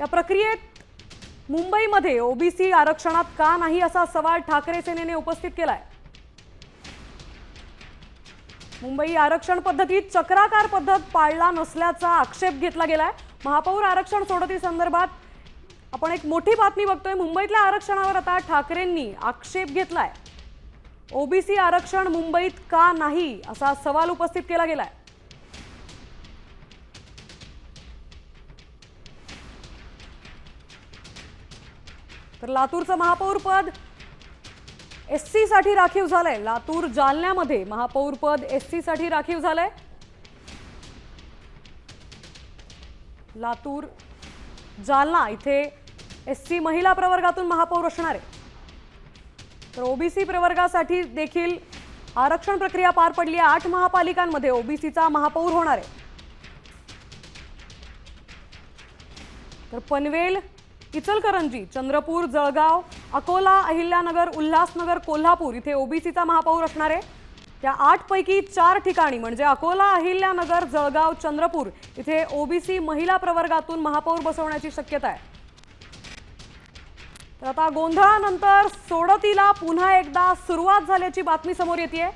या प्रक्रियेत मुंबईमध्ये ओबीसी आरक्षणात का नाही असा सवाल ठाकरे सेनेने उपस्थित केलाय। मुंबई आरक्षण पद्धतीत चक्राकार पद्धत पाळला नसल्याचा आक्षेप घेतला गेलाय। महापौर आरक्षण सोडतीसंदर्भात आपण एक मोठी बातमी बघतोय। मुंबईतल्या आरक्षणावर आता ठाकरेंनी आक्षेप घेतलाय। ओबीसी आरक्षण मुंबईत का नाही असा सवाल उपस्थित केला गेलाय। तर लातूरचं महापौर पद एससी साठी राखीव झालंय। लातूर जालन्यामध्ये महापौर पद एससी साठी राखीव झालंय। लातूर जालना इथे एससी महिला प्रवर्गातून महापौर असणार आहे। तर ओबीसी प्रवर्गासाठी देखील आरक्षण प्रक्रिया पार पडली आहे। 8 महापालिकांमध्ये ओबीसीचा महापौर होणार आहे। तर पनवेल, इचलकरंजी, चंद्रपूर, जळगाव, अकोला, अहिल्यानगर, उल्हासनगर, कोल्हापूर इथे ओबीसीचा महापौर असणार आहे। त्या 8 पैकी 4 ठिकाणी म्हणजे अकोला, अहिल्यानगर, जळगाव, चंद्रपूर इथे ओबीसी महिला प्रवर्गातून महापौर बसवण्याची शक्यता आहे। तर आता गोंधळानंतर सोडतीला पुन्हा एकदा सुरुवात झाल्याची बातमी समोर येतेय।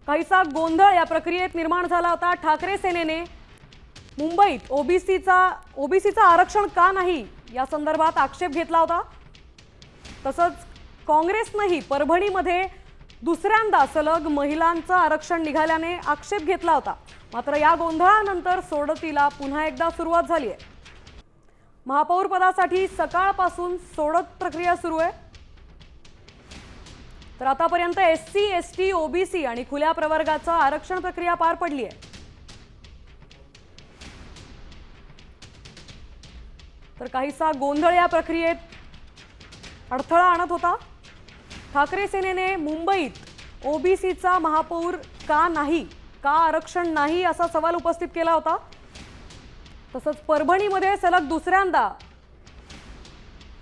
काहीसा गोंधळ या प्रक्रियेत निर्माण झाला होता। ठाकरे सेनेने मुंबईत ओबीसीचा आरक्षण का नाही या संदर्भात आक्षेप घेतला होता। तसंच काँग्रेसनेही परभणीमध्ये दुसऱ्यांदा सलग महिलांचं आरक्षण निघाल्याने आक्षेप घेतला होता। मात्र या गोंधळानंतर सोडतीला पुन्हा एकदा सुरुवात झाली आहे। महापौर पदासाठी सकाळपासून सोडत प्रक्रिया सुरू आहे। तर आतापर्यंत एससी, एसटी, ओबीसी आणि खुल्या प्रवर्गाचा आरक्षण प्रक्रिया पार पडली आहे। तर काहीसा गोंधळ या प्रक्रियेत अडथळा आणत होता। ठाकरे सेनेने मुंबईत ओबीसीचा महापौर का नाही, का आरक्षण नाही असा सवाल उपस्थित केला होता। तसंच परभणीमध्ये सलग दुसऱ्यांदा